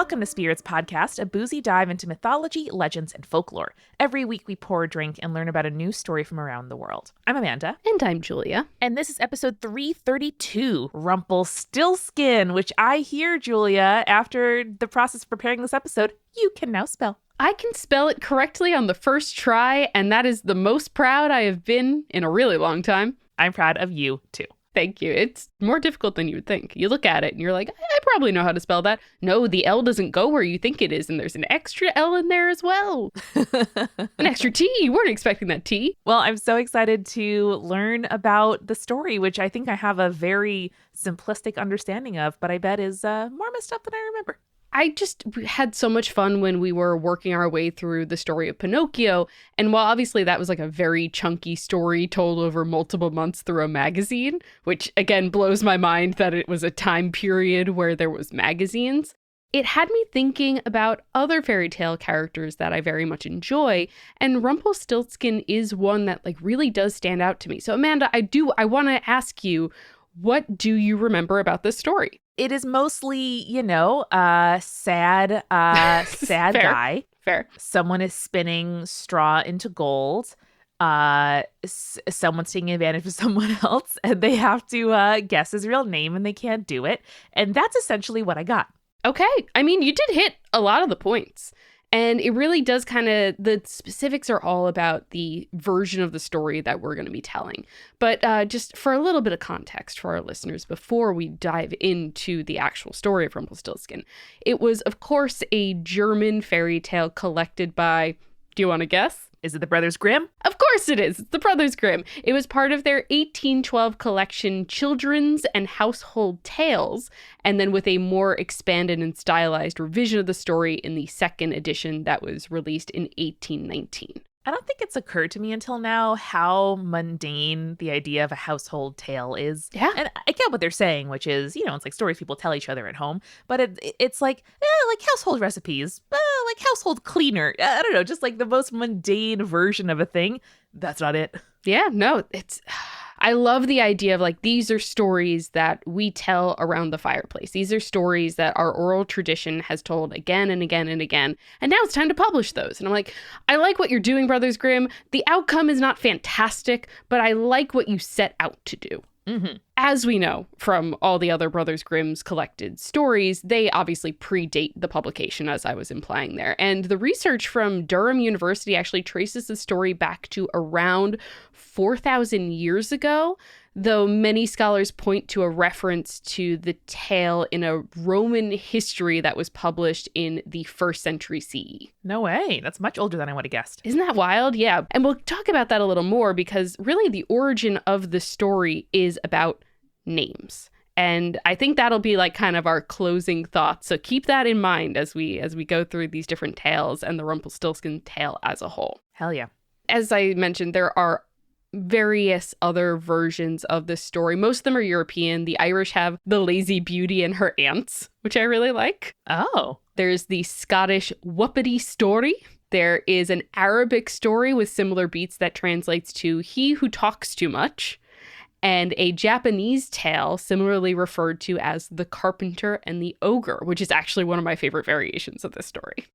Welcome to Spirits Podcast, a boozy dive into mythology, legends, and folklore. Every week we pour a drink and learn about a new story from around the world. I'm Amanda. And I'm Julia. And this is episode 332, Rumpelstiltskin, which I hear, Julia, after the process of preparing this episode, you can now spell. I can spell it correctly on the first try, and that is the most proud I have been in a really long time. I'm proud of you, too. Thank you. It's more difficult than you would think. You look at it and you're like, I probably know how to spell that. No, the L doesn't go where you think it is, and there's an extra L in there as well. An extra T. You weren't expecting that T. Well, I'm so excited to learn about the story, which I think I have a very simplistic understanding of, but I bet is more messed up than I remember. I just had so much fun when we were working our way through the story of Pinocchio. And while obviously that was like a very chunky story told over multiple months through a magazine, which again blows my mind that it was a time period where there was magazines, it had me thinking about other fairy tale characters that I very much enjoy. And Rumpelstiltskin is one that like really does stand out to me. So Amanda, I want to ask you, what do you remember about this story? It is mostly, sad Fair. guy. Fair. Someone is spinning straw into gold. Someone's taking advantage of someone else, and they have to guess his real name, and they can't do it. And that's essentially what I got. Okay. I mean, you did hit a lot of the points. And it really does the specifics are all about the version of the story that we're going to be telling. But just for a little bit of context for our listeners before we dive into the actual story of Rumpelstiltskin, it was, of course, a German fairy tale collected by, do you want to guess? Is it the Brothers Grimm? Of course it is. It's the Brothers Grimm. It was part of their 1812 collection, Children's and Household Tales, and then with a more expanded and stylized revision of the story in the second edition that was released in 1819. I don't think it's occurred to me until now how mundane the idea of a household tale is. Yeah. And I get what they're saying, which is, it's like stories people tell each other at home, but it's like household recipes, like household cleaner. I don't know, just like the most mundane version of a thing. That's not it. Yeah, no, I love the idea of like, these are stories that we tell around the fireplace. These are stories that our oral tradition has told again and again and again. And now it's time to publish those. And I'm like, I like what you're doing, Brothers Grimm. The outcome is not fantastic, but I like what you set out to do. Mm-hmm. As we know from all the other Brothers Grimm's collected stories, they obviously predate the publication, as I was implying there. And the research from Durham University actually traces the story back to around 4,000 years ago, though many scholars point to a reference to the tale in a Roman history that was published in the 1st century CE. No way. That's much older than I would have guessed. Isn't that wild? Yeah. And we'll talk about that a little more because really the origin of the story is about names. And I think that'll be like kind of our closing thoughts. So keep that in mind as we go through these different tales and the Rumpelstiltskin tale as a whole. Hell yeah. As I mentioned, there are various other versions of this story. Most of them are European. The Irish have the Lazy Beauty and her aunts, which I really like. Oh. There's the Scottish Whuppity story. There is an Arabic story with similar beats that translates to He Who Talks Too Much. And a Japanese tale similarly referred to as The Carpenter and the Ogre, which is actually one of my favorite variations of this story.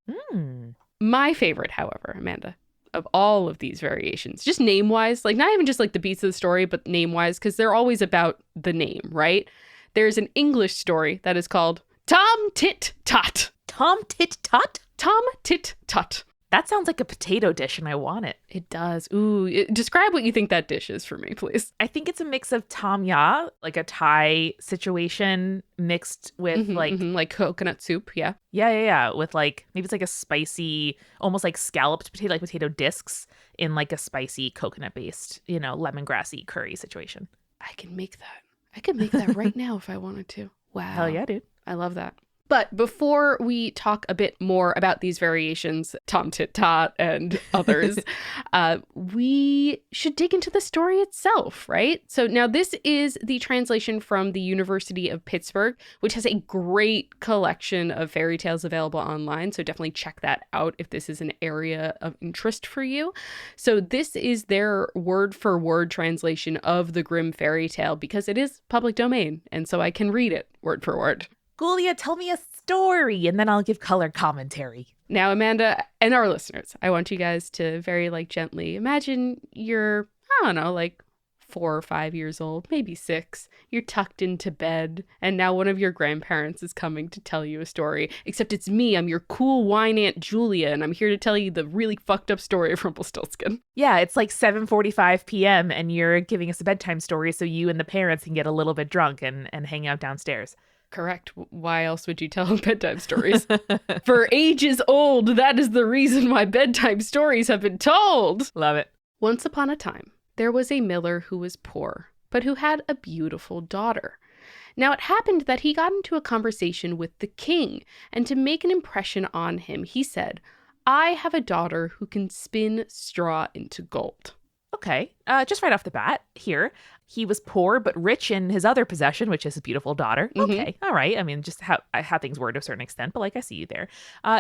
My favorite, however, Amanda, of all of these variations, just name-wise, like not even just like the beats of the story, but name-wise, because they're always about the name, right? There's an English story that is called Tom Tit Tot. Tom Tit Tot? Tom Tit Tot. That sounds like a potato dish and I want it. It does. Ooh, describe what you think that dish is for me, please. I think it's a mix of tom ya, like a Thai situation mixed with like coconut soup. Yeah. Yeah. With like, maybe it's like a spicy, almost like scalloped potato, like potato discs in like a spicy coconut based, lemongrassy curry situation. I can make that right now if I wanted to. Wow. Hell yeah, dude. I love that. But before we talk a bit more about these variations, Tom Tit Tot and others, we should dig into the story itself, right? So now this is the translation from the University of Pittsburgh, which has a great collection of fairy tales available online. So definitely check that out if this is an area of interest for you. So this is their word for word translation of the Grimm fairy tale because it is public domain. And so I can read it word for word. Julia, tell me a story, and then I'll give color commentary. Now, Amanda and our listeners, I want you guys to very gently imagine you're, I don't know, 4 or 5 years old, maybe 6. You're tucked into bed, and now one of your grandparents is coming to tell you a story. Except it's me. I'm your cool wine Aunt Julia, and I'm here to tell you the really fucked up story of Rumpelstiltskin. Yeah, it's 7:45 p.m. and you're giving us a bedtime story so you and the parents can get a little bit drunk and hang out downstairs. Correct. Why else would you tell bedtime stories? For ages old, that is the reason why bedtime stories have been told. Love it. Once upon a time, there was a miller who was poor, but who had a beautiful daughter. Now, it happened that he got into a conversation with the king, and to make an impression on him, he said, "I have a daughter who can spin straw into gold." Okay, just right off the bat here, he was poor but rich in his other possession, which is his beautiful daughter. Okay, all right. I mean, just how things were to a certain extent, but I see you there.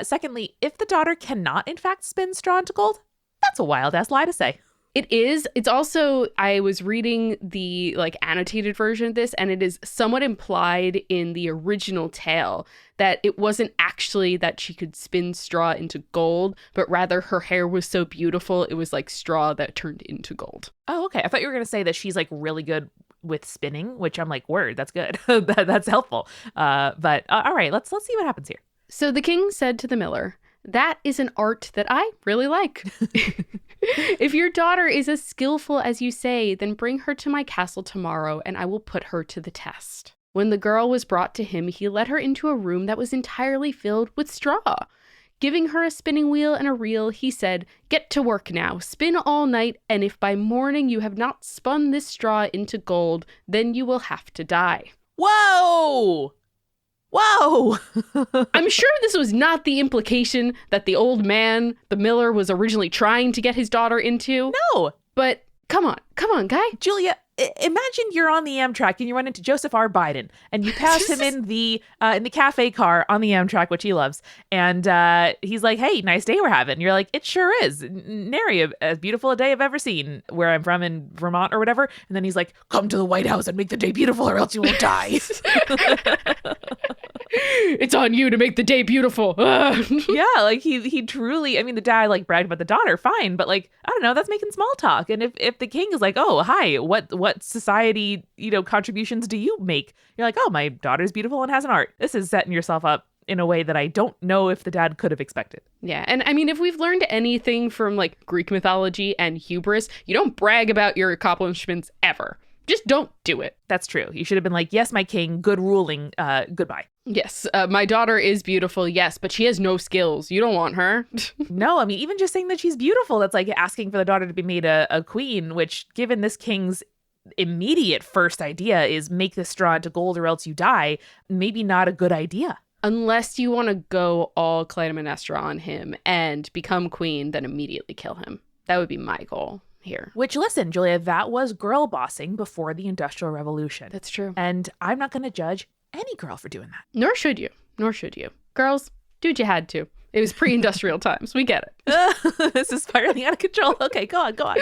Secondly, if the daughter cannot, in fact, spin straw into gold, that's a wild-ass lie to say. It is. It's also, I was reading the annotated version of this, and it is somewhat implied in the original tale that it wasn't actually that she could spin straw into gold, but rather her hair was so beautiful, it was like straw that turned into gold. Oh, okay. I thought you were going to say that she's really good with spinning, which I'm word, that's good. That's helpful. But all right, let's see what happens here. So the king said to the miller, "That is an art that I really like. If your daughter is as skillful as you say, then bring her to my castle tomorrow, and I will put her to the test." When the girl was brought to him, he led her into a room that was entirely filled with straw. Giving her a spinning wheel and a reel, he said, "Get to work now, spin all night, and if by morning you have not spun this straw into gold, then you will have to die." Whoa! Whoa! I'm sure this was not the implication that the old man, the miller, was originally trying to get his daughter into. No! But come on, guy. Julia, imagine you're on the Amtrak and you run into Joseph R. Biden and you pass him in the cafe car on the Amtrak, which he loves. And he's like, "Hey, nice day we're having." And you're like, "It sure is. Nary as beautiful a day I've ever seen where I'm from in Vermont or whatever." And then he's like, "Come to the White House and make the day beautiful or else you will die." It's on you to make the day beautiful. Yeah, he truly, I mean, the dad bragged about the daughter, fine, but I don't know, that's making small talk. And if the king is like, "Oh, hi, what society, contributions do you make?" You're like, "Oh, my daughter's beautiful and has an art." This is setting yourself up in a way that I don't know if the dad could have expected. Yeah, and I mean, if we've learned anything from Greek mythology and hubris, you don't brag about your accomplishments ever. Just don't do it. That's true. You should have been like, "Yes, my king, good ruling, goodbye." Yes, my daughter is beautiful, yes, but she has no skills. You don't want her. No, I mean, even just saying that she's beautiful, that's asking for the daughter to be made a queen, which, given this king's immediate first idea is make this straw into gold or else you die, maybe not a good idea. Unless you want to go all Clytemnestra on him and become queen, then immediately kill him. That would be my goal here. Which, listen, Julia, that was girl bossing before the Industrial Revolution. That's true. And I'm not going to judge any girl for doing that. Nor should you. Girls, do what you had to. It was pre-industrial times. We get it. This is spiraling out of control. Okay, go on.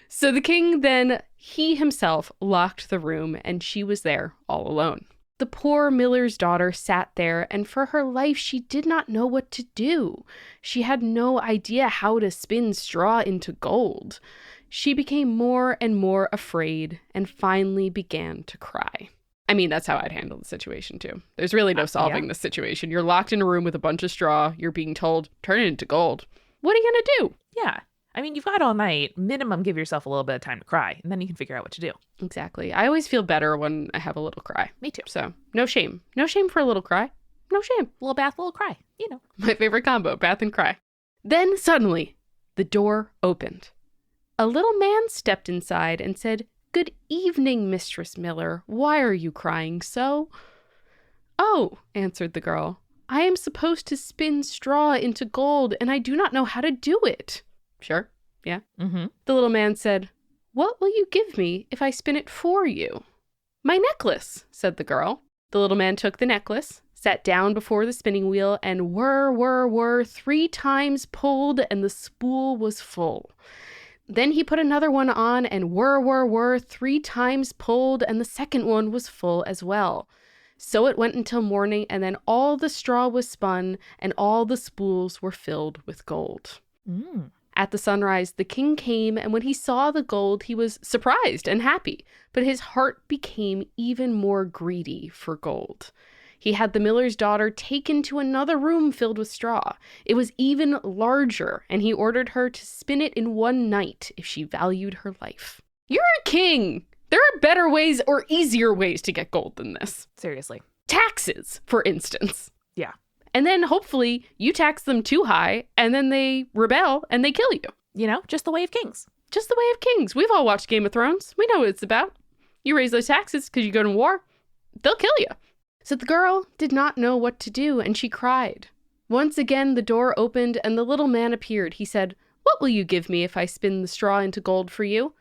So the king then, he himself locked the room, and she was there all alone. The poor miller's daughter sat there, and for her life she did not know what to do. She had no idea how to spin straw into gold. She became more and more afraid and finally began to cry. I mean, that's how I'd handle the situation too. There's really no solving this situation. You're locked in a room with a bunch of straw. You're being told, turn it into gold. What are you going to do? Yeah. I mean, you've got all night. Minimum, give yourself a little bit of time to cry, and then you can figure out what to do. Exactly. I always feel better when I have a little cry. Me too. So, no shame. No shame for a little cry. No shame. Little bath, little cry. My favorite combo, bath and cry. Then, suddenly, the door opened. A little man stepped inside and said, "Good evening, Mistress Miller. Why are you crying so?" "Oh," answered the girl, "I am supposed to spin straw into gold, and I do not know how to do it." "Sure, yeah." Mm-hmm. The little man said, "What will you give me if I spin it for you?" "My necklace," said the girl. The little man took the necklace, sat down before the spinning wheel, and whir, 3 times pulled, and the spool was full. Then he put another one on, and whir, 3 times pulled, and the second one was full as well. So it went until morning, and then all the straw was spun, and all the spools were filled with gold. At the sunrise, the king came, and when he saw the gold, he was surprised and happy, but his heart became even more greedy for gold. He had the miller's daughter taken to another room filled with straw. It was even larger, and he ordered her to spin it in one night if she valued her life. You're a king! There are better ways or easier ways to get gold than this. Seriously. Taxes, for instance. Yeah. And then hopefully you tax them too high, and then they rebel and they kill you. You know, just the way of kings. Just the way of kings. We've all watched Game of Thrones. We know what it's about. You raise those taxes because you go to war, they'll kill you. So the girl did not know what to do, and she cried. Once again, the door opened, and the little man appeared. He said, "What will you give me if I spin the straw into gold for you?"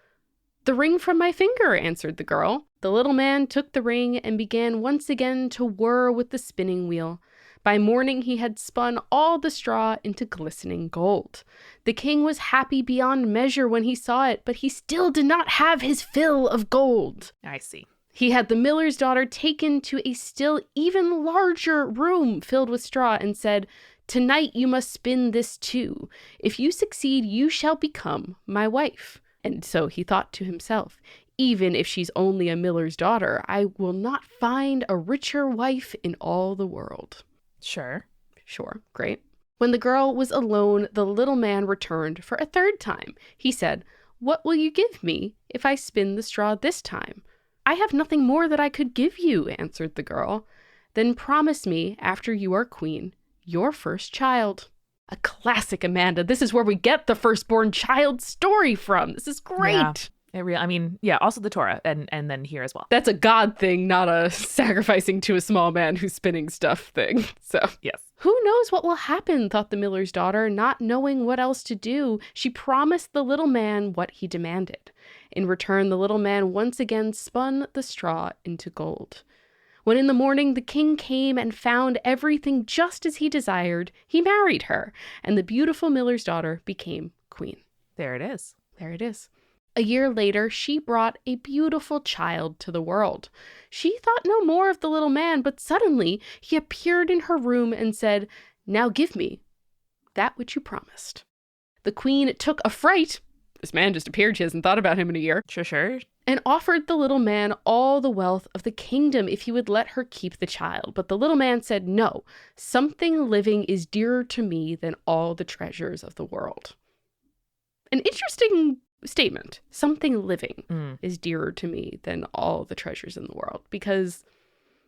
"The ring from my finger," answered the girl. The little man took the ring and began once again to whir with the spinning wheel. By morning, he had spun all the straw into glistening gold. The king was happy beyond measure when he saw it, but he still did not have his fill of gold. I see. He had the miller's daughter taken to a still even larger room filled with straw and said, "Tonight you must spin this too. If you succeed, you shall become my wife." And so he thought to himself, "Even if she's only a miller's daughter, I will not find a richer wife in all the world." Sure. Sure, great. When the girl was alone, the little man returned for a third time. He said, "What will you give me if I spin the straw this time?" "I have nothing more that I could give you," answered the girl. "Then promise me, after you are queen, your first child." A classic, Amanda. This is where we get the firstborn child story from. This is great. Yeah. Also the Torah and then here as well. That's a God thing, not a sacrificing to a small man who's spinning stuff thing. So, yes. Who knows what will happen, thought the miller's daughter, not knowing what else to do. She promised the little man what he demanded. In return, the little man once again spun the straw into gold. When in the morning the king came and found everything just as he desired, he married her, and the beautiful miller's daughter became queen. There it is. There it is. A year later, she brought a beautiful child to the world. She thought no more of the little man, but suddenly he appeared in her room and said, "Now give me that which you promised." The queen took affright. This man just appeared. She hasn't thought about him in a year. Sure. And offered the little man all the wealth of the kingdom if he would let her keep the child. But the little man said, "No, something living is dearer to me than all the treasures of the world." An interesting statement. Something living is dearer to me than all the treasures in the world. Because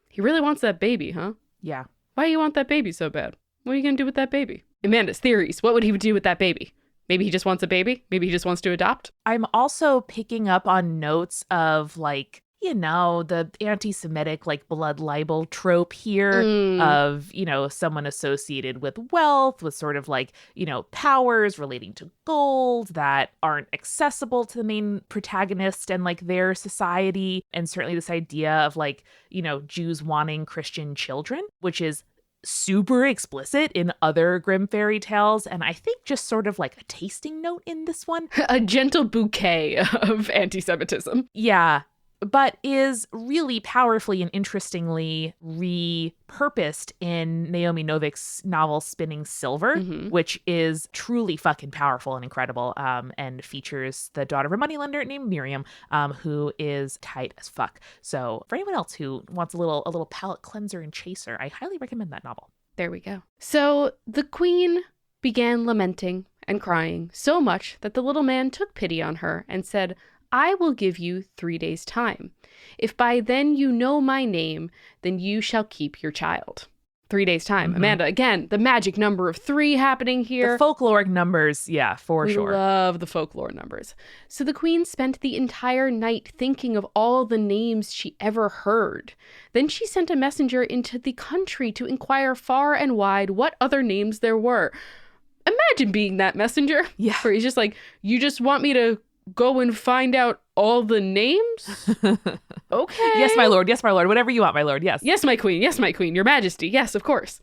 he really wants that baby, huh? Yeah. Why do you want that baby so bad? What are you going to do with that baby? Amanda's theories. What would he do with that baby? Maybe he just wants a baby? Maybe he just wants to adopt? I'm also picking up on notes of the anti-Semitic blood libel trope here of, someone associated with wealth, with sort of powers relating to gold that aren't accessible to the main protagonist and their society. And certainly this idea of Jews wanting Christian children, which is super explicit in other Grimm fairy tales, and I think just sort of a tasting note in this one. A gentle bouquet of anti-Semitism. Yeah, but is really powerfully and interestingly repurposed in Naomi Novik's novel Spinning Silver, which is truly fucking powerful and incredible, and features the daughter of a moneylender named Miriam, who is tight as fuck. So for anyone else who wants a little palate cleanser and chaser, I highly recommend that novel. There we go. So the queen began lamenting and crying so much that the little man took pity on her and said, "I will give you 3 days' time. If by then you know my name, then you shall keep your child." 3 days' time. Amanda, again, the magic number of 3 happening here. The folkloric numbers, yeah, for sure. We love the folklore numbers. So the queen spent the entire night thinking of all the names she ever heard. Then she sent a messenger into the country to inquire far and wide what other names there were. Imagine being that messenger. Yeah. Where he's just like, "You just want me to go and find out all the names?" Okay. Yes, my lord. Yes, my lord. Whatever you want, my lord. Yes. Yes, my queen. Yes, my queen. Your majesty. Yes, of course.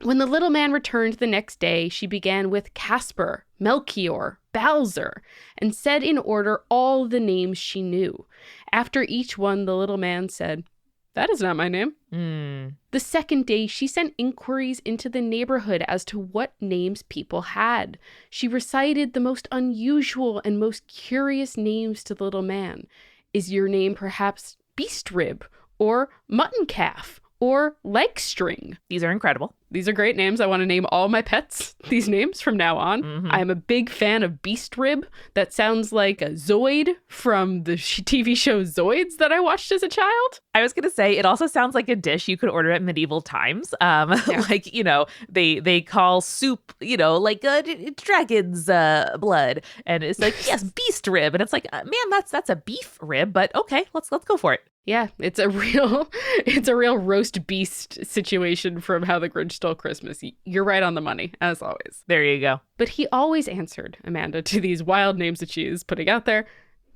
When the little man returned the next day, she began with Casper, Melchior, Bowser, and said in order all the names she knew. After each one, the little man said, That is not my name. Hmm. The second day, she sent inquiries into the neighborhood as to what names people had. She recited the most unusual and most curious names to the little man. Is your name perhaps Beast Rib or Mutton Calf or Leg String? These are incredible. These are great names. I want to name all my pets these names from now on. Mhm. I'm a big fan of Beast Rib. That sounds like a Zoid from the TV show Zoids that I watched as a child. I was going to say, it also sounds like a dish you could order at medieval times. Yeah. Like, they call soup, like dragon's blood. And it's like, yes, beast rib. And it's like, man, that's a beef rib, but okay, let's go for it. Yeah, it's a real roast beast situation from How the Grinch Stole Christmas. You're right on the money, as always. There you go. But he always answered, Amanda, to these wild names that she is putting out there.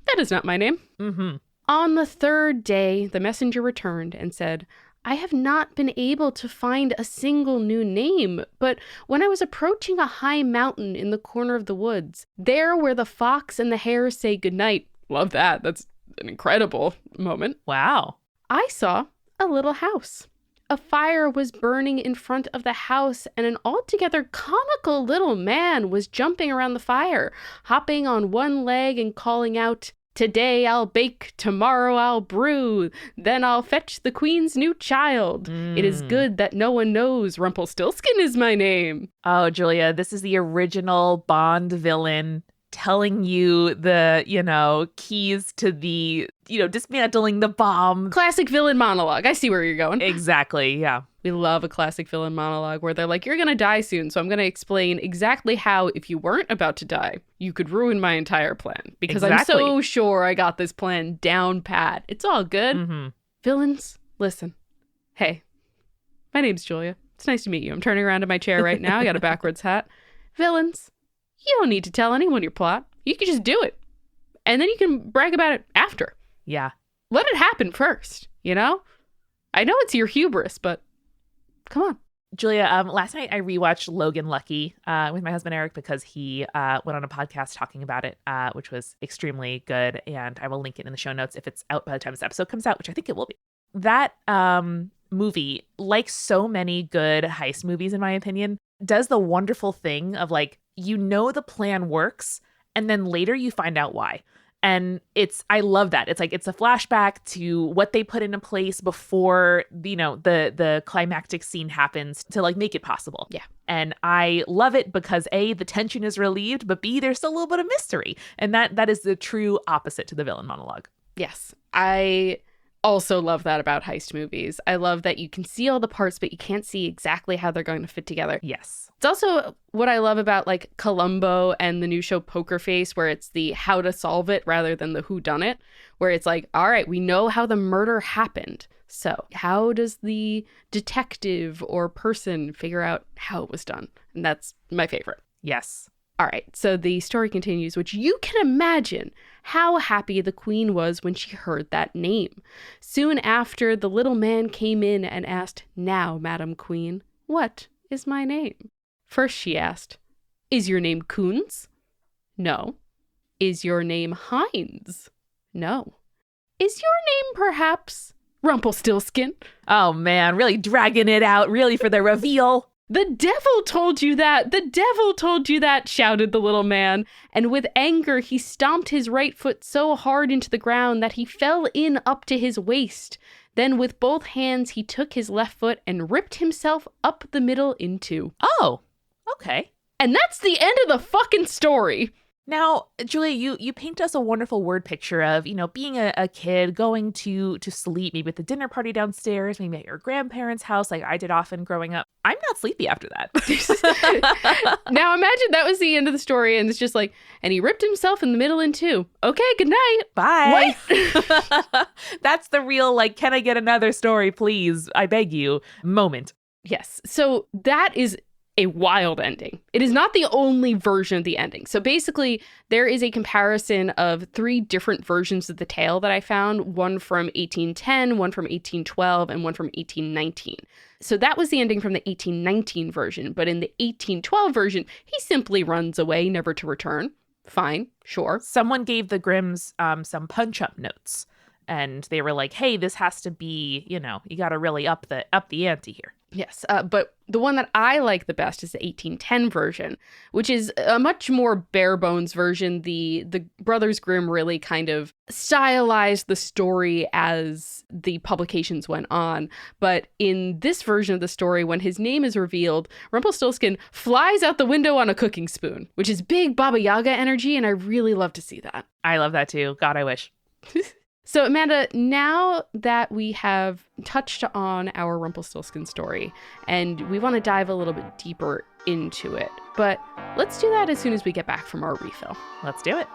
That is not my name. Mm-hmm. On the third day, the messenger returned and said, I have not been able to find a single new name, but when I was approaching a high mountain in the corner of the woods, there where the fox and the hare say goodnight, love that, that's an incredible moment, Wow. I saw a little house. A fire was burning in front of the house, and an altogether comical little man was jumping around the fire, hopping on one leg and calling out, Today I'll bake, tomorrow I'll brew, then I'll fetch the queen's new child. It is good that no one knows Rumpelstiltskin is my name. Oh, Julia, this is the original Bond villain telling you the, keys to the, dismantling the bomb. Classic villain monologue. I see where you're going. Exactly, yeah. We love a classic villain monologue where they're like, you're going to die soon, so I'm going to explain exactly how, if you weren't about to die, you could ruin my entire plan. Because Exactly. I'm so sure I got this plan down pat. It's all good. Mm-hmm. Villains, listen. Hey, my name's Julia. It's nice to meet you. I'm turning around in my chair right now. I got a backwards hat. Villains, you don't need to tell anyone your plot. You can just do it. And then you can brag about it after. Yeah. Let it happen first, I know it's your hubris, but come on. Julia, last night I rewatched Logan Lucky with my husband Eric because he went on a podcast talking about it, which was extremely good. And I will link it in the show notes if it's out by the time this episode comes out, which I think it will be. That movie, like so many good heist movies, in my opinion, does the wonderful thing of like, the plan works and then later you find out why. And I love that. It's like, it's a flashback to what they put into place before, the climactic scene happens to like make it possible. Yeah. And I love it because A, the tension is relieved, but B, there's still a little bit of mystery. And that is the true opposite to the villain monologue. Yes. I also love that about heist movies. I love that you can see all the parts, but you can't see exactly how they're going to fit together. Yes. It's also what I love about like Columbo and the new show Poker Face, where it's the how to solve it rather than the who done it, where it's like, all right, we know how the murder happened. So how does the detective or person figure out how it was done? And that's my favorite. Yes. All right, so the story continues, which you can imagine how happy the queen was when she heard that name. Soon after, the little man came in and asked, Now, Madam Queen, what is my name? First she asked, Is your name Coons? No. Is your name Heinz? No. Is your name perhaps Rumpelstiltskin? Oh man, really dragging it out, really for the reveal. The devil told you that! The devil told you that! Shouted the little man, and with anger he stomped his right foot so hard into the ground that he fell in up to his waist. Then with both hands he took his left foot and ripped himself up the middle in two. Oh, okay. And that's the end of the fucking story. Now, Julia, you paint us a wonderful word picture of, being a kid going to sleep, maybe at the dinner party downstairs, maybe at your grandparents' house, like I did often growing up. I'm not sleepy after that. Now imagine that was the end of the story and it's just like, and he ripped himself in the middle in two. Okay, good night. Bye. What? That's the real, like, can I get another story, please? I beg you moment. Yes. So that is a wild ending. It is not the only version of the ending. So basically, there is a comparison of 3 different versions of the tale that I found, one from 1810, one from 1812, and one from 1819. So that was the ending from the 1819 version. But in the 1812 version, he simply runs away, never to return. Fine, sure. Someone gave the Grimms some punch-up notes And they were like, hey, this has to be, you got to really up the ante here. Yes, but the one that I like the best is the 1810 version, which is a much more bare bones version. The Brothers Grimm really kind of stylized the story as the publications went on. But in this version of the story, when his name is revealed, Rumpelstiltskin flies out the window on a cooking spoon, which is big Baba Yaga energy, and I really love to see that. I love that too. God, I wish. So, Amanda, now that we have touched on our Rumpelstiltskin story, and we want to dive a little bit deeper into it, but let's do that as soon as we get back from our refill. Let's do it.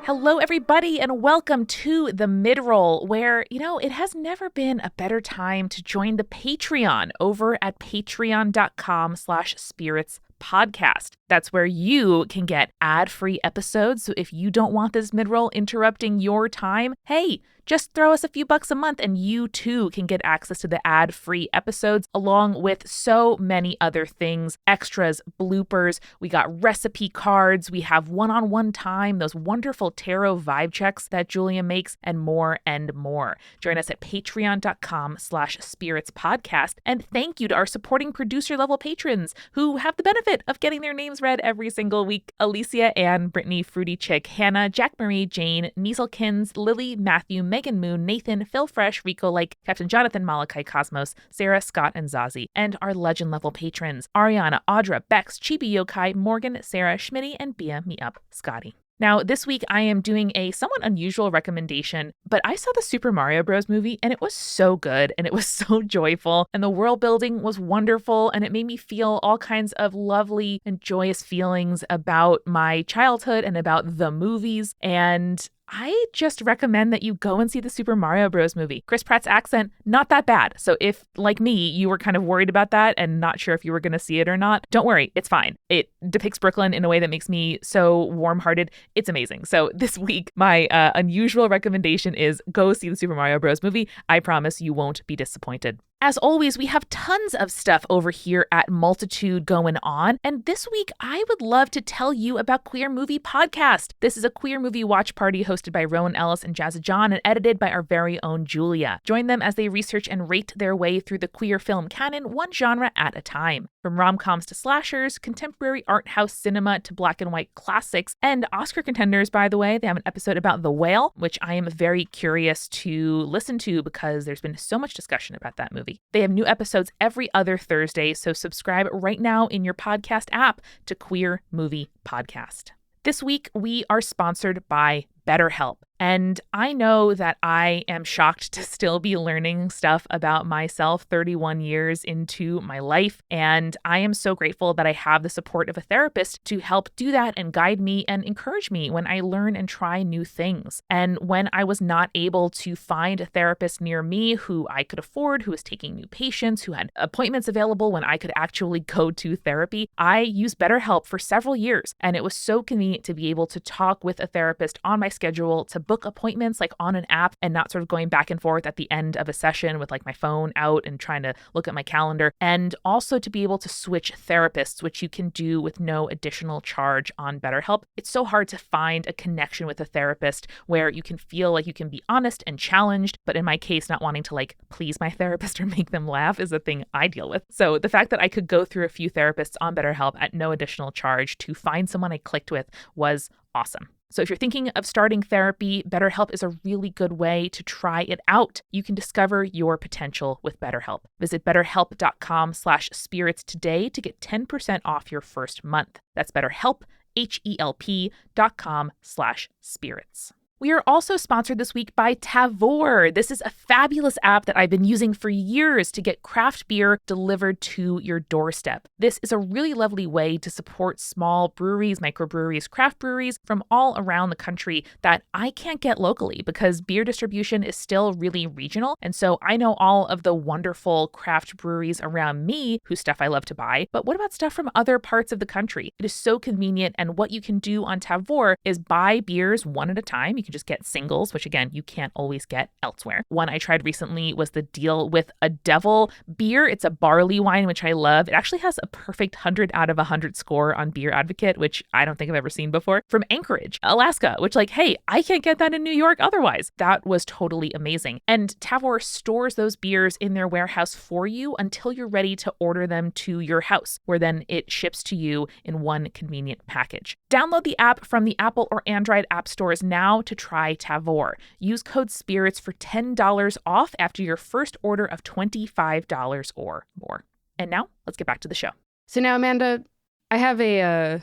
Hello, everybody, and welcome to the Midroll, where, it has never been a better time to join the Patreon over at patreon.com/spirits podcast. That's where you can get ad-free episodes. So if you don't want this midroll interrupting your time, hey, just throw us a few bucks a month and you too can get access to the ad-free episodes along with so many other things, extras, bloopers. We got recipe cards. We have one-on-one time, those wonderful tarot vibe checks that Julia makes, and more and more. Join us at patreon.com/spirits podcast. And thank you to our supporting producer level patrons who have the benefit of getting their names read every single week. Alicia, Ann, Brittany, Fruity Chick, Hannah, Jack Marie, Jane, Nieselkins, Lily, Matthew, Megan Moon, Nathan, Phil Fresh, Rico Like, Captain Jonathan, Malachi Cosmos, Sarah, Scott, and Zazie, and our legend level patrons, Ariana, Audra, Bex, Chibi Yokai, Morgan, Sarah, Schmitty, and Bia Me Up, Scotty. Now, this week I am doing a somewhat unusual recommendation, but I saw the Super Mario Bros. Movie and it was so good and it was so joyful and the world building was wonderful and it made me feel all kinds of lovely and joyous feelings about my childhood and about the movies. And I just recommend that you go and see the Super Mario Bros. Movie. Chris Pratt's accent, not that bad. So if, like me, you were kind of worried about that and not sure if you were going to see it or not, don't worry, it's fine. It depicts Brooklyn in a way that makes me so warm-hearted. It's amazing. So this week, my unusual recommendation is go see the Super Mario Bros. Movie. I promise you won't be disappointed. As always, we have tons of stuff over here at Multitude going on. And this week, I would love to tell you about Queer Movie Podcast. This is a queer movie watch party hosted by Rowan Ellis and Jazza John and edited by our very own Julia. Join them as they research and rate their way through the queer film canon, one genre at a time. From rom-coms to slashers, contemporary art house cinema to black and white classics, and Oscar contenders, by the way. They have an episode about The Whale, which I am very curious to listen to because there's been so much discussion about that movie. They have new episodes every other Thursday, so subscribe right now in your podcast app to Queer Movie Podcast. This week, we are sponsored by BetterHelp. And I know that I am shocked to still be learning stuff about myself 31 years into my life. And I am so grateful that I have the support of a therapist to help do that and guide me and encourage me when I learn and try new things. And when I was not able to find a therapist near me who I could afford, who was taking new patients, who had appointments available when I could actually go to therapy, I used BetterHelp for several years. And it was so convenient to be able to talk with a therapist on my schedule, to book appointments like on an app and not sort of going back and forth at the end of a session with like my phone out and trying to look at my calendar, and also to be able to switch therapists, which you can do with no additional charge on BetterHelp. It's so hard to find a connection with a therapist where you can feel like you can be honest and challenged, but in my case, not wanting to like please my therapist or make them laugh is a thing I deal with. So the fact that I could go through a few therapists on BetterHelp at no additional charge to find someone I clicked with was awesome. So if you're thinking of starting therapy, BetterHelp is a really good way to try it out. You can discover your potential with BetterHelp. Visit betterhelp.com/spirits today to get 10% off your first month. That's BetterHelp, HELP.com/spirits. We are also sponsored this week by Tavour. This is a fabulous app that I've been using for years to get craft beer delivered to your doorstep. This is a really lovely way to support small breweries, microbreweries, craft breweries from all around the country that I can't get locally because beer distribution is still really regional. And so I know all of the wonderful craft breweries around me whose stuff I love to buy, but what about stuff from other parts of the country? It is so convenient, and what you can do on Tavour is buy beers one at a time. You can just get singles, which again, you can't always get elsewhere. One I tried recently was the deal with a devil beer. It's a barley wine, which I love. It actually has a perfect 100 out of 100 score on Beer Advocate, which I don't think I've ever seen before, from Anchorage, Alaska, which like, hey, I can't get that in New York otherwise. That was totally amazing. And Tavour stores those beers in their warehouse for you until you're ready to order them to your house, where then it ships to you in one convenient package. Download the app from the Apple or Android app stores now to try Tavour. Use code SPIRITS for $10 off after your first order of $25 or more. And now let's get back to the show. So now, Amanda, I have a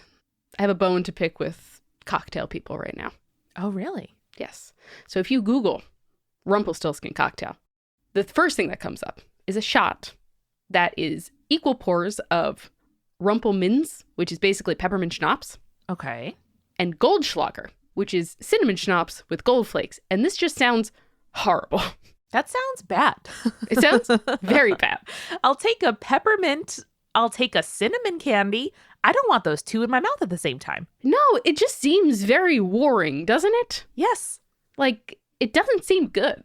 bone to pick with cocktail people right now. Oh, really? Yes. So if you Google Rumpelstiltskin cocktail, the first thing that comes up is a shot that is equal pours of Rumpelminz, which is basically peppermint schnapps. Okay. And Goldschlager, which is cinnamon schnapps with gold flakes. And this just sounds horrible. That sounds bad. It sounds very bad. I'll take a peppermint. I'll take a cinnamon candy. I don't want those two in my mouth at the same time. No, it just seems very warring, doesn't it? Yes. Like, it doesn't seem good.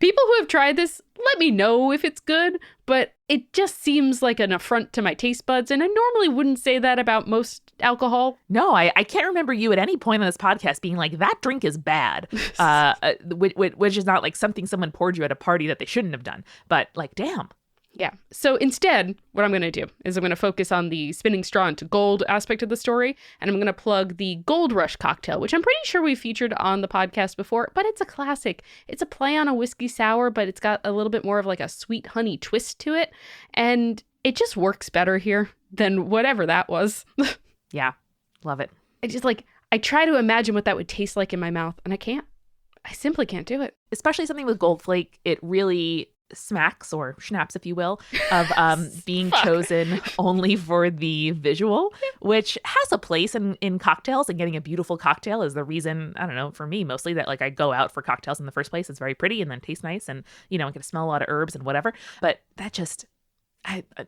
People who have tried this, let me know if it's good, but it just seems like an affront to my taste buds, and I normally wouldn't say that about most alcohol. No, I can't remember you at any point on this podcast being like, that drink is bad, which is not like something someone poured you at a party that they shouldn't have done, but like, damn. Yeah. So instead, what I'm going to do is I'm going to focus on the spinning straw into gold aspect of the story, and I'm going to plug the Gold Rush cocktail, which I'm pretty sure we featured on the podcast before, but it's a classic. It's a play on a whiskey sour, but it's got a little bit more of like a sweet honey twist to it, and it just works better here than whatever that was. Yeah. Love it. I try to imagine what that would taste like in my mouth, and I can't. I simply can't do it. Especially something with Gold Flake, it really smacks, or schnapps if you will, of being chosen only for the visual, which has a place in cocktails, and getting a beautiful cocktail is the reason, I don't know, for me mostly, that like I go out for cocktails in the first place. It's very pretty and then tastes nice, and I get to smell a lot of herbs and whatever, but that just,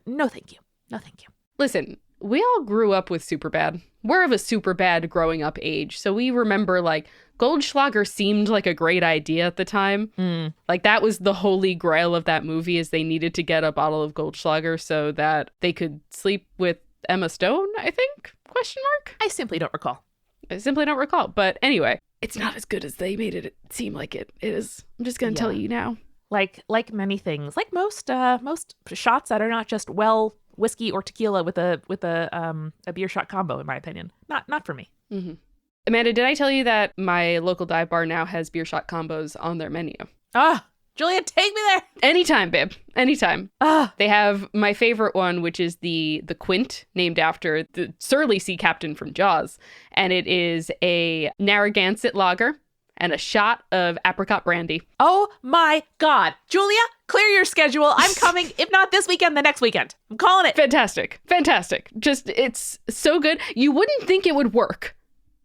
no thank you. No thank you. Listen, we all grew up with Superbad. We're of a Superbad growing up age, so we remember like Goldschlager seemed like a great idea at the time. Like that was the holy grail of that movie, is they needed to get a bottle of Goldschlager so that they could sleep with Emma Stone, I think? Question mark? I simply don't recall. But anyway, it's not as good as they made it seem like it is. I'm just going to tell you now. Like many things, like most shots that are not just whiskey or tequila with a beer shot combo, in my opinion. Not for me. Mm-hmm. Amanda, did I tell you that my local dive bar now has beer shot combos on their menu? Julia, take me there. Anytime, babe. Anytime. They have my favorite one, which is the Quint, named after the surly sea captain from Jaws. And it is a Narragansett lager and a shot of apricot brandy. Oh my God. Julia, clear your schedule. I'm coming, if not this weekend, the next weekend. I'm calling it. Fantastic. Just, it's so good. You wouldn't think it would work,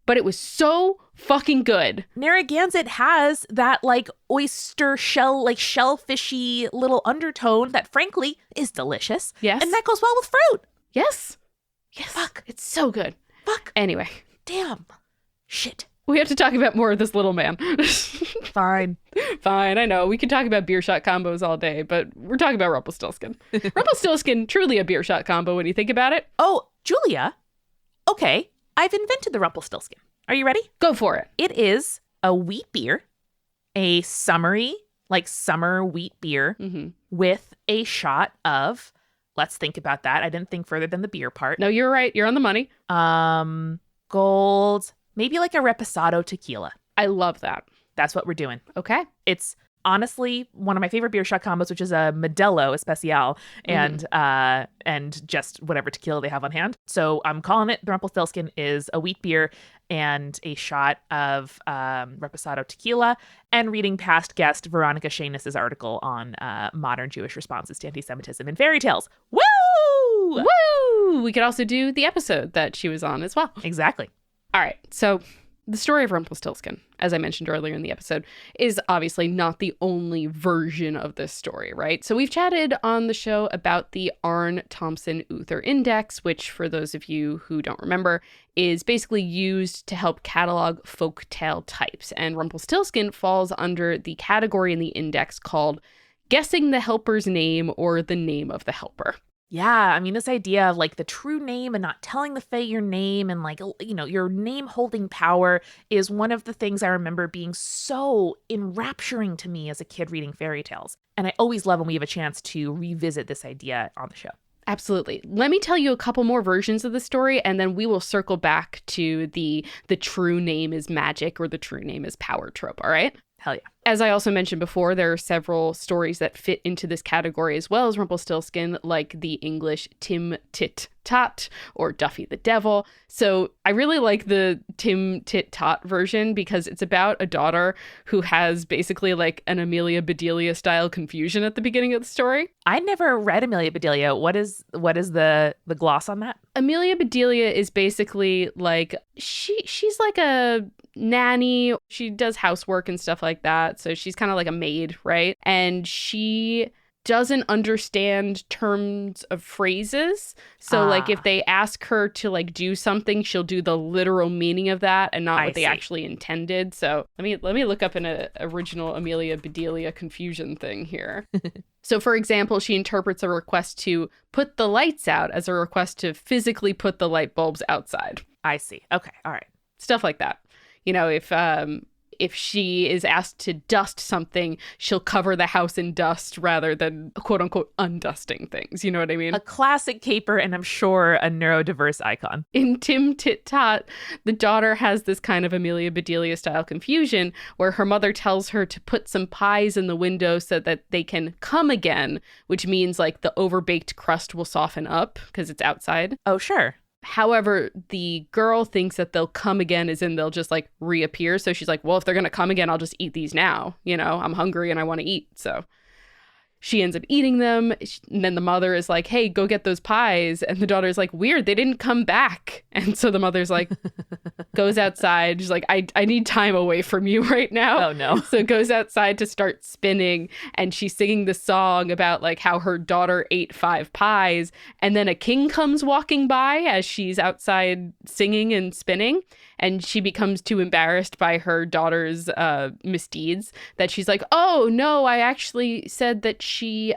but it was so fucking good. Narragansett has that like oyster shell, like shellfishy little undertone that frankly is delicious. Yes. And that goes well with fruit. Yes. Fuck. It's so good. Fuck. Anyway. Damn. Shit. We have to talk about more of this little man. Fine, I know. We could talk about beer shot combos all day, but we're talking about Rumpelstiltskin. Rumpelstiltskin, truly a beer shot combo when you think about it. Oh, Julia. Okay, I've invented the Rumpelstiltskin. Are you ready? Go for it. It is a wheat beer, a summer wheat beer with a shot of, let's think about that. I didn't think further than the beer part. No, you're right. You're on the money. Gold, maybe like a reposado tequila. I love that. That's what we're doing. Okay. It's honestly one of my favorite beer shot combos, which is a Modelo Especial and just whatever tequila they have on hand. So I'm calling it the Rumpelstiltskin is a wheat beer and a shot of reposado tequila, and reading past guest Veronica Shanes's article on modern Jewish responses to anti-Semitism in fairy tales. Woo! Woo! We could also do the episode that she was on as well. Exactly. All right. So The story of Rumpelstiltskin, as I mentioned earlier in the episode, is obviously not the only version of this story, right? So we've chatted on the show about the Arne Thompson Uther Index, which, for those of you who don't remember, is basically used to help catalog folktale types. And Rumpelstiltskin falls under the category in the index called guessing the helper's name or the name of the helper. Yeah, I mean, this idea of like the true name and not telling the fae your name and like, you know, your name holding power is one of the things I remember being so enrapturing to me as a kid reading fairy tales. And I always love when we have a chance to revisit this idea on the show. Absolutely. Let me tell you a couple more versions of the story, and then we will circle back to the true name is magic or the true name is power trope, all right? Hell yeah. As I also mentioned before, there are several stories that fit into this category as well as Rumpelstiltskin, like the English Tim Tit Tot or Duffy the Devil. So I really like the Tim Tit Tot version because it's about a daughter who has basically like an Amelia Bedelia style confusion at the beginning of the story. I never read Amelia Bedelia. What is the gloss on that? Amelia Bedelia is basically like she's like a nanny. She does housework and stuff like that. So she's kind of like a maid, right? And she doesn't understand terms of phrases. So like if they ask her to like do something, she'll do the literal meaning of that and not what they actually intended. So let me look up an original Amelia Bedelia confusion thing here. So for example, she interprets a request to put the lights out as a request to physically put the light bulbs outside. I see. Okay. All right. Stuff like that. You know, if she is asked to dust something, she'll cover the house in dust rather than quote unquote undusting things. You know what I mean? A classic caper, and I'm sure a neurodiverse icon. In Tim Tit Tot, the daughter has this kind of Amelia Bedelia style confusion where her mother tells her to put some pies in the window so that they can come again, which means like the overbaked crust will soften up because it's outside. Oh, sure. However, the girl thinks that they'll come again as in they'll just like reappear. So she's like, well, if they're going to come again, I'll just eat these now. You know, I'm hungry and I want to eat. So she ends up eating them. And then the mother is like, hey, go get those pies. And the daughter's like, weird, they didn't come back. And so the mother's like, goes outside. She's like, I need time away from you right now. Oh, no. So goes outside to start spinning. And she's singing the song about like how her daughter ate 5 pies. And then a king comes walking by as she's outside singing and spinning. And she becomes too embarrassed by her daughter's misdeeds that she's like, oh, no, I actually said that she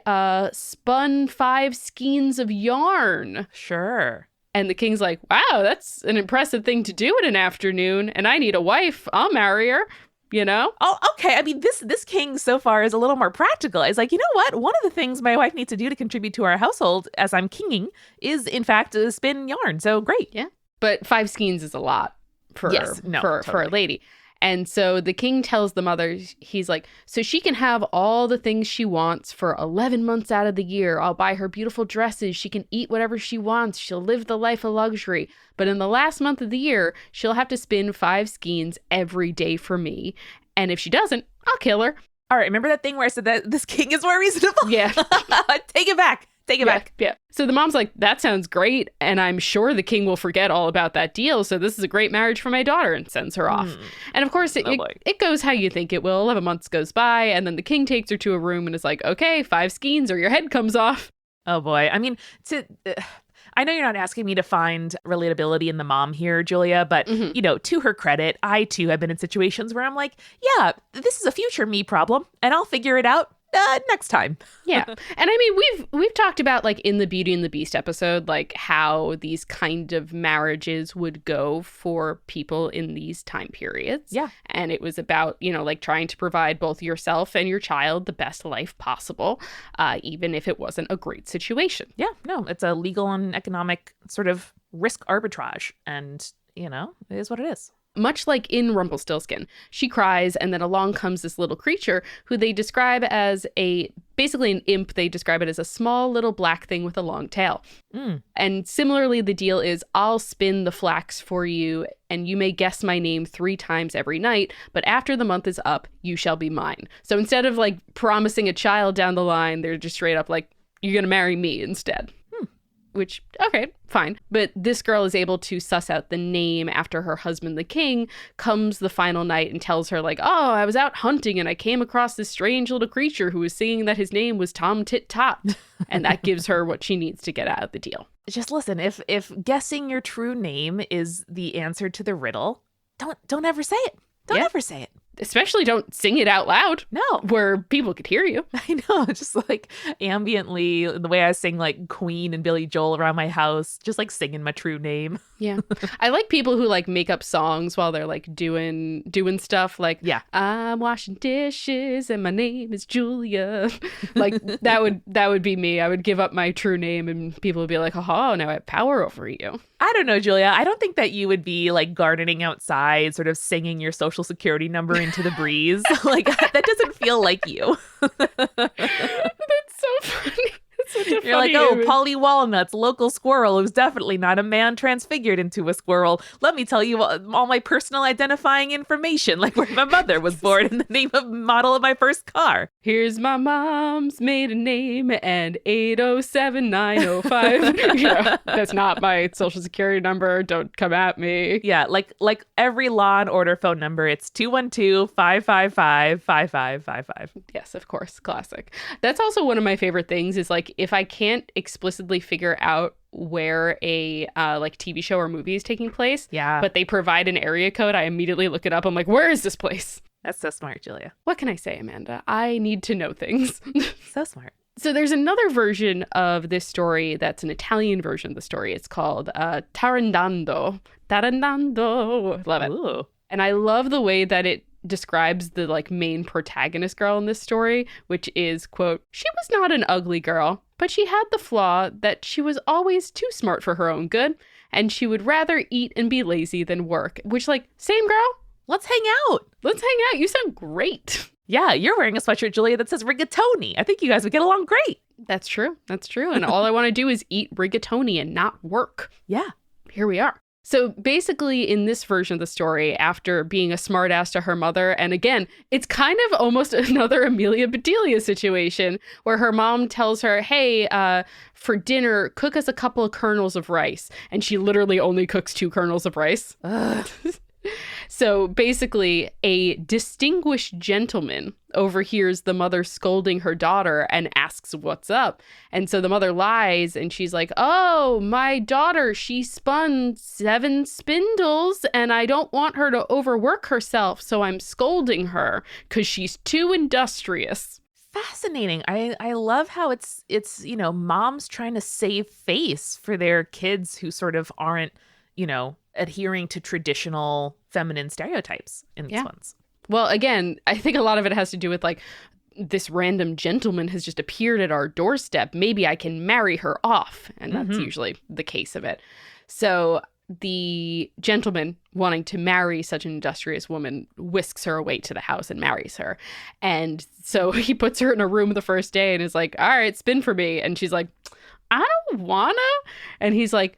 spun 5 skeins of yarn. Sure. And the king's like, wow, that's an impressive thing to do in an afternoon. And I need a wife. I'll marry her. You know? Oh, okay. I mean, this king so far is a little more practical. It's like, you know what? One of the things my wife needs to do to contribute to our household as I'm kinging is, in fact, spin yarn. So great. Yeah. But 5 skeins is a lot for a lady. And so the king tells the mother, he's like, so she can have all the things she wants for 11 months out of the year. I'll buy her beautiful dresses. She can eat whatever she wants. She'll live the life of luxury. But in the last month of the year, she'll have to spin 5 skeins every day for me. And if she doesn't, I'll kill her. All right. Remember that thing where I said that this king is more reasonable? Yeah. Take it back. Take it back. Yeah. So the mom's like, that sounds great. And I'm sure the king will forget all about that deal. So this is a great marriage for my daughter, and sends her off. And of course, it goes how you think it will. 11 months goes by. And then the king takes her to a room and is like, okay, 5 skeins or your head comes off. Oh, boy. I mean, I know you're not asking me to find relatability in the mom here, Julia, but, you know, to her credit, I, too, have been in situations where I'm like, yeah, this is a future me problem, and I'll figure it out next time. Yeah. And I mean, we've talked about like in the Beauty and the Beast episode, like how these kind of marriages would go for people in these time periods. Yeah. And it was about, you know, like trying to provide both yourself and your child the best life possible, even if it wasn't a great situation. Yeah. No, it's a legal and economic sort of risk arbitrage. And, you know, it is what it is. Much like in Rumpelstiltskin, she cries, and then along comes this little creature who they describe as basically an imp. They describe it as a small little black thing with a long tail. And similarly, the deal is, I'll spin the flax for you, and you may guess my name 3 times every night, but after the month is up, you shall be mine. So instead of like promising a child down the line, they're just straight up like, you're going to marry me instead. which, okay, fine. But this girl is able to suss out the name after her husband, the king, comes the final night and tells her, like, oh, I was out hunting and I came across this strange little creature who was singing that his name was Tom Tit Tot. And that gives her what she needs to get out of the deal. Just listen, if guessing your true name is the answer to the riddle, don't ever say it. Don't ever say it. Especially don't sing it out loud. No. Where people could hear you. I know, just like ambiently, the way I sing like Queen and Billy Joel around my house, just like singing my true name. Yeah. I like people who like make up songs while they're like doing stuff like, yeah, I'm washing dishes and my name is Julia. Like that would be me. I would give up my true name and people would be like, oh, now I have power over you. I don't know, Julia. I don't think that you would be like gardening outside, sort of singing your social security number into the breeze. Like that doesn't feel like you. That's so funny. You're like, oh, Polly Walnuts, local squirrel who's definitely not a man transfigured into a squirrel. Let me tell you all my personal identifying information, like where my mother was born and the name of model of my first car. Here's my mom's maiden name and 807-905. That's not my social security number. Don't come at me. Yeah, like every Law and Order phone number, it's 212-555-5555. Yes, of course. Classic. That's also one of my favorite things is like if I can't explicitly figure out where a like TV show or movie is taking place, but they provide an area code, I immediately look it up. I'm like, where is this place? That's so smart, Julia. What can I say, Amanda? I need to know things. So smart. So there's another version of this story that's an Italian version of the story. It's called Tarandando. Tarandando. Love it. Ooh. And I love the way that it describes the like main protagonist girl in this story, which is, quote, she was not an ugly girl, but she had the flaw that she was always too smart for her own good, and she would rather eat and be lazy than work. Which, like, same girl? Let's hang out. Let's hang out. You sound great. Yeah, you're wearing a sweatshirt, Julia, that says rigatoni. I think you guys would get along great. That's true. That's true. And all I want to do is eat rigatoni and not work. Yeah. Here we are. So basically, in this version of the story, after being a smartass to her mother, and again, it's kind of almost another Amelia Bedelia situation where her mom tells her, hey, for dinner, cook us a couple of kernels of rice. And she literally only cooks 2 kernels of rice. So basically, a distinguished gentleman overhears the mother scolding her daughter and asks what's up. And so the mother lies and she's like, oh, my daughter, she spun 7 spindles and I don't want her to overwork herself. So I'm scolding her because she's too industrious. Fascinating. I love how it's moms trying to save face for their kids who sort of aren't, adhering to traditional feminine stereotypes in these ones. Well, again, I think a lot of it has to do with like this random gentleman has just appeared at our doorstep. Maybe I can marry her off. And that's usually the case of it. So the gentleman wanting to marry such an industrious woman whisks her away to the house and marries her. And so he puts her in a room the first day and is like, all right, spin for me. And she's like, I don't wanna. And he's like,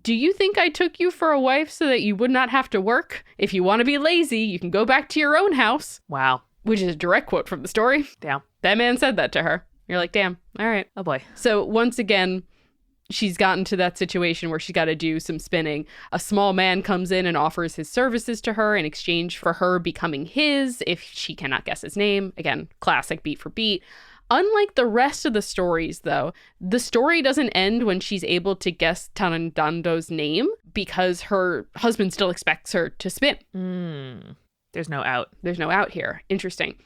do you think I took you for a wife so that you would not have to work? If you want to be lazy, you can go back to your own house. Wow. Which is a direct quote from the story. Damn. That man said that to her. You're like, damn. All right. Oh, boy. So once again, she's gotten to that situation where she's got to do some spinning. A small man comes in and offers his services to her in exchange for her becoming his if she cannot guess his name. Again, classic beat for beat. Unlike the rest of the stories, though, the story doesn't end when she's able to guess Tarandando's name because her husband still expects her to spin. There's no out. There's no out here. Interesting.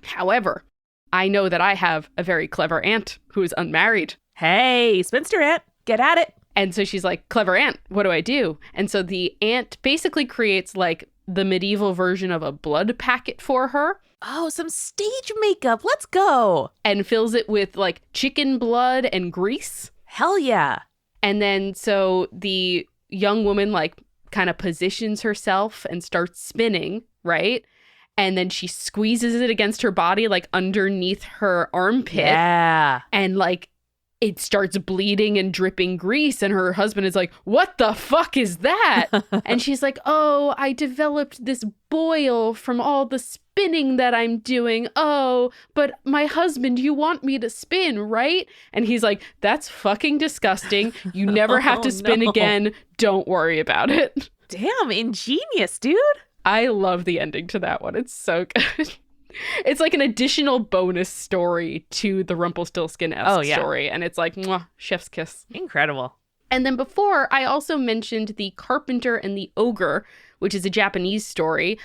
However, I know that I have a very clever aunt who is unmarried. Hey, spinster aunt, get at it. And so she's like, clever aunt, what do I do? And so the aunt basically creates like the medieval version of a blood packet for her. Oh, some stage makeup. Let's go. And fills it with like chicken blood and grease. Hell yeah. And then so the young woman like kind of positions herself and starts spinning, right? And then she squeezes it against her body, like underneath her armpit. Yeah. And like it starts bleeding and dripping grease. And her husband is like, what the fuck is that? And she's like, oh, I developed this boil from all the spinning that I'm doing. Oh, but my husband, you want me to spin, right? And he's like, that's fucking disgusting. You never have to spin again. Don't worry about it. Damn, ingenious, dude. I love the ending to that one. It's so good. It's like an additional bonus story to the Rumpelstiltskin-esque story. And it's like, mwah, chef's kiss. Incredible. And then before, I also mentioned the Carpenter and the Ogre, which is a Japanese story,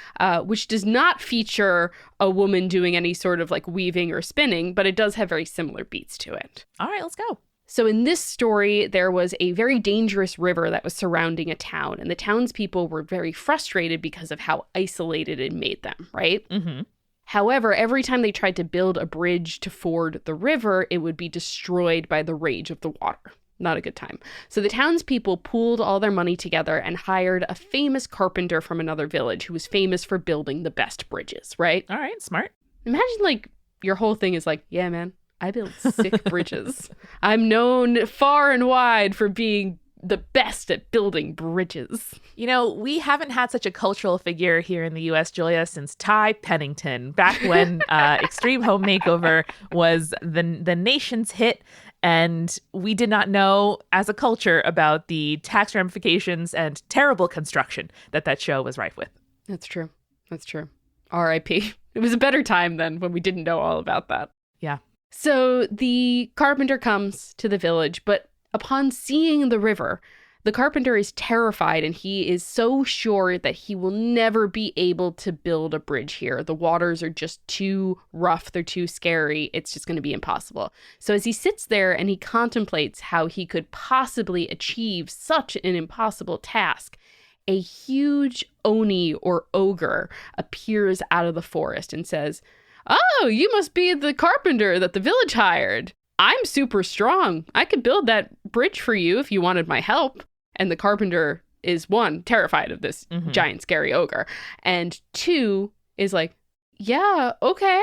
which does not feature a woman doing any sort of like weaving or spinning, but it does have very similar beats to it. All right, let's go. So in this story, there was a very dangerous river that was surrounding a town, and the townspeople were very frustrated because of how isolated it made them, right? Mm-hmm. However, every time they tried to build a bridge to ford the river, it would be destroyed by the rage of the water. Not a good time. So the townspeople pooled all their money together and hired a famous carpenter from another village who was famous for building the best bridges, right? All right, smart. Imagine like your whole thing is like, yeah, man, I build sick bridges. I'm known far and wide for being the best at building bridges. You know, we haven't had such a cultural figure here in the U.S., Julia, since Ty Pennington, back when Extreme Home Makeover was the nation's hit, and we did not know as a culture about the tax ramifications and terrible construction that show was rife with. That's true. That's true. R.I.P. It was a better time then when we didn't know all about that. Yeah. So the carpenter comes to the village, but upon seeing the river, the carpenter is terrified and he is so sure that he will never be able to build a bridge here. The waters are just too rough. They're too scary. It's just going to be impossible. So as he sits there and he contemplates how he could possibly achieve such an impossible task, a huge oni or ogre appears out of the forest and says, "Oh, you must be the carpenter that the village hired. I'm super strong. I could build that bridge for you if you wanted my help." And the carpenter is, one, terrified of this giant scary ogre, and two, is like, yeah, okay.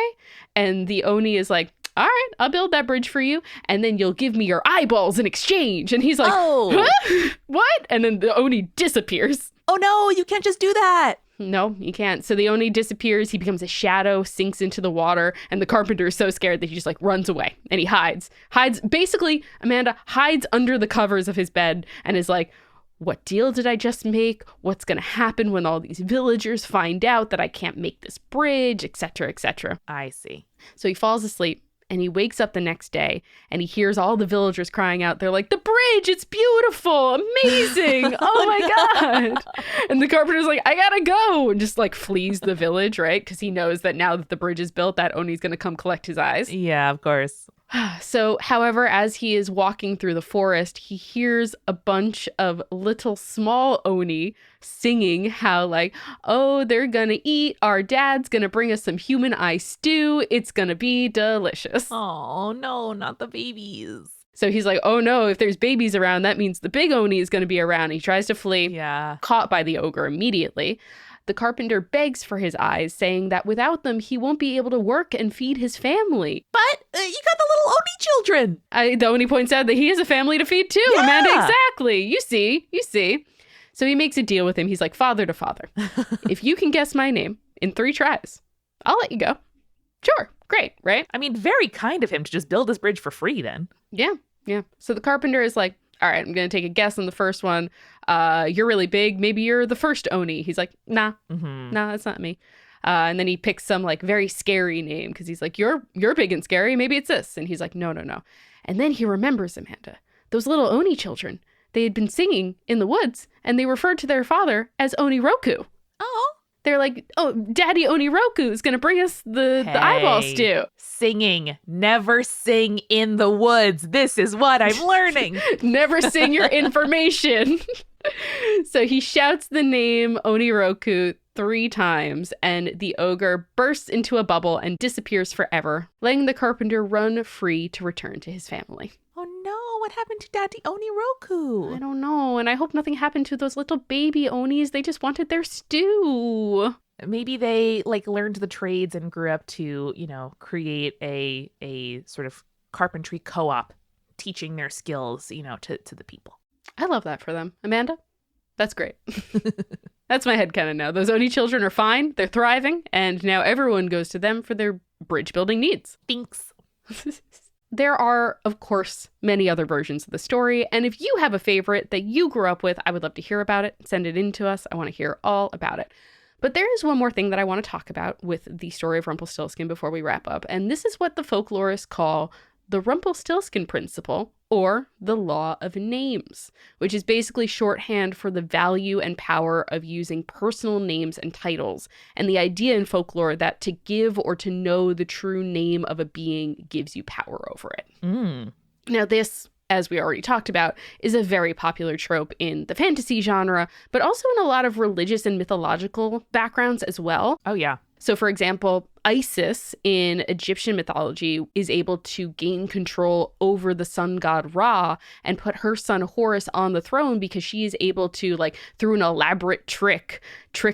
And the oni is like, all right, I'll build that bridge for you, and then you'll give me your eyeballs in exchange. And he's like, oh, huh? What? And then the oni disappears. Oh no, you can't just do that. No, you can't. So the oni disappears. He becomes a shadow, sinks into the water, and the carpenter is so scared that he just like runs away and he hides. Basically, Amanda hides under the covers of his bed and is like, what deal did I just make? What's going to happen when all these villagers find out that I can't make this bridge, etc., etc. I see. So he falls asleep. And he wakes up the next day and he hears all the villagers crying out. They're like, the bridge, it's beautiful, amazing. Oh my God. And the carpenter's like, I gotta go. And just like flees the village, right? Because he knows that now that the bridge is built, that Oni's going to come collect his eyes. Yeah, of course. So, however, as he is walking through the forest, he hears a bunch of little small Oni singing how like, oh, they're gonna eat. Our dad's gonna bring us some human eye stew. It's gonna be delicious. Oh, no, not the babies. So he's like, oh no, if there's babies around, that means the big Oni is gonna be around. He tries to flee, caught by the ogre immediately. The carpenter begs for his eyes, saying that without them, he won't be able to work and feed his family. But you got the little Oni children. The Oni points out that he has a family to feed too, yeah. Amanda. Exactly. You see. So he makes a deal with him. He's like, father to father, if you can guess my name in 3 tries, I'll let you go. Sure. Great. Right? I mean, very kind of him to just build this bridge for free then. Yeah. So the carpenter is like, all right, I'm going to take a guess on the first one. You're really big. Maybe you're the first Oni. He's like, nah, that's not me. And then he picks some like very scary name because he's like, you're big and scary. Maybe it's this. And he's like, no. And then he remembers, Amanda, those little Oni children. They had been singing in the woods and they referred to their father as Oni Roku. Oh. They're like, oh, Daddy Oni Roku is going to bring us the eyeball stew. Singing. Never sing in the woods. This is what I'm learning. Never sing your information. So he shouts the name Oni Roku 3 times, and the ogre bursts into a bubble and disappears forever, letting the carpenter run free to return to his family. Oh no, what happened to Daddy Oni Roku? I don't know, and I hope nothing happened to those little baby Onis. They just wanted their stew. Maybe they like learned the trades and grew up to, create a sort of carpentry co-op teaching their skills, to the people. I love that for them. Amanda, that's great. That's my headcanon now. Those Oni children are fine. They're thriving. And now everyone goes to them for their bridge building needs. Thanks. There are, of course, many other versions of the story. And if you have a favorite that you grew up with, I would love to hear about it. Send it in to us. I want to hear all about it. But there is one more thing that I want to talk about with the story of Rumpelstiltskin before we wrap up. And this is what the folklorists call the Rumpelstiltskin principle, or the law of names, which is basically shorthand for the value and power of using personal names and titles, and the idea in folklore that to give or to know the true name of a being gives you power over it. Now this, as we already talked about, is a very popular trope in the fantasy genre, but also in a lot of religious and mythological backgrounds as well. Oh, yeah. So, for example, Isis in Egyptian mythology is able to gain control over the sun god Ra and put her son Horus on the throne because she is able to, through an elaborate trick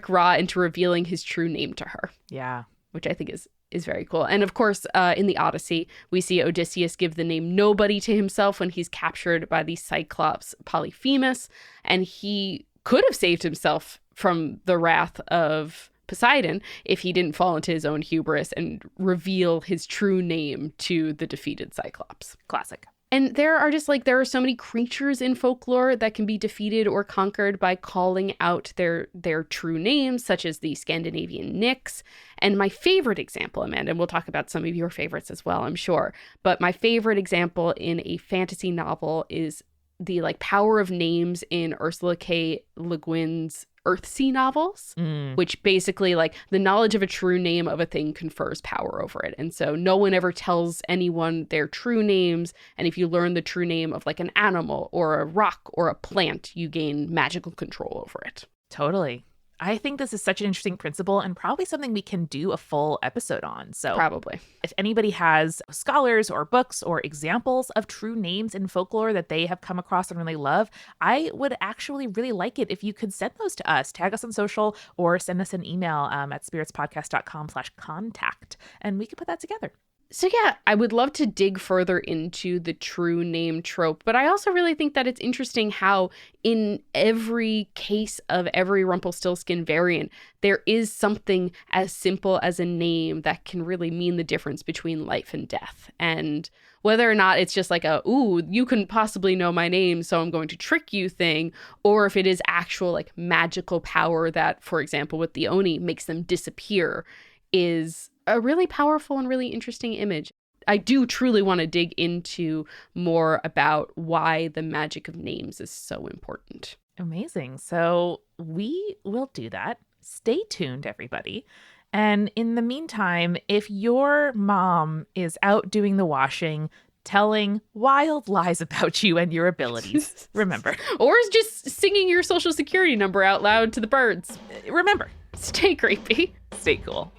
Ra into revealing his true name to her. Yeah. Which I think is very cool. And of course, in the Odyssey, we see Odysseus give the name Nobody to himself when he's captured by the Cyclops Polyphemus, and he could have saved himself from the wrath of Poseidon if he didn't fall into his own hubris and reveal his true name to the defeated Cyclops. Classic. And there are so many creatures in folklore that can be defeated or conquered by calling out their true names, such as the Scandinavian Nix. And my favorite example, Amanda, and we'll talk about some of your favorites as well, I'm sure, but my favorite example in a fantasy novel is the power of names in Ursula K. Le Guin's Earthsea novels, which basically the knowledge of a true name of a thing confers power over it. And so no one ever tells anyone their true names. And if you learn the true name of an animal or a rock or a plant, you gain magical control over it. Totally. I think this is such an interesting principle and probably something we can do a full episode on. So probably. If anybody has scholars or books or examples of true names in folklore that they have come across and really love, I would actually really like it if you could send those to us, tag us on social, or send us an email at spiritspodcast.com/contact, and we can put that together. So yeah, I would love to dig further into the true name trope, but I also really think that it's interesting how in every case of every Rumpelstiltskin variant, there is something as simple as a name that can really mean the difference between life and death. And whether or not it's just you couldn't possibly know my name, so I'm going to trick you thing, or if it is actual magical power that, for example, with the Oni makes them disappear, is a really powerful and really interesting image. I do truly want to dig into more about why the magic of names is so important. Amazing. So we will do that. Stay tuned, everybody. And in the meantime, if your mom is out doing the washing, telling wild lies about you and your abilities, remember. Or is just singing your social security number out loud to the birds. Remember, stay creepy. Stay cool.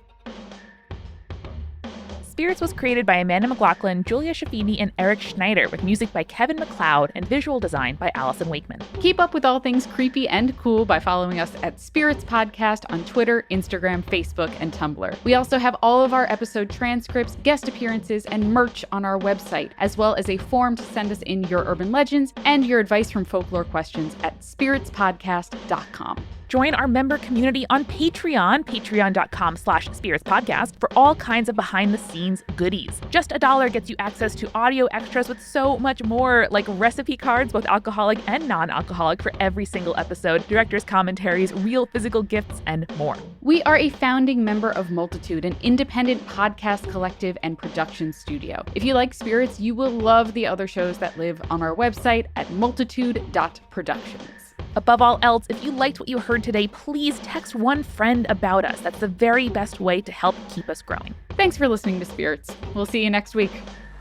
Spirits was created by Amanda McLaughlin, Julia Schaffini, and Eric Schneider, with music by Kevin MacLeod and visual design by Allison Wakeman. Keep up with all things creepy and cool by following us at Spirits Podcast on Twitter, Instagram, Facebook, and Tumblr. We also have all of our episode transcripts, guest appearances, and merch on our website, as well as a form to send us in your urban legends and your advice from folklore questions at spiritspodcast.com. Join our member community on Patreon, patreon.com/spiritspodcast, for all kinds of behind-the-scenes goodies. Just $1 gets you access to audio extras with so much more, like recipe cards, both alcoholic and non-alcoholic, for every single episode, director's commentaries, real physical gifts, and more. We are a founding member of Multitude, an independent podcast collective and production studio. If you like Spirits, you will love the other shows that live on our website at multitude.productions. Above all else, if you liked what you heard today, please text one friend about us. That's the very best way to help keep us growing. Thanks for listening to Spirits. We'll see you next week.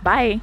Bye.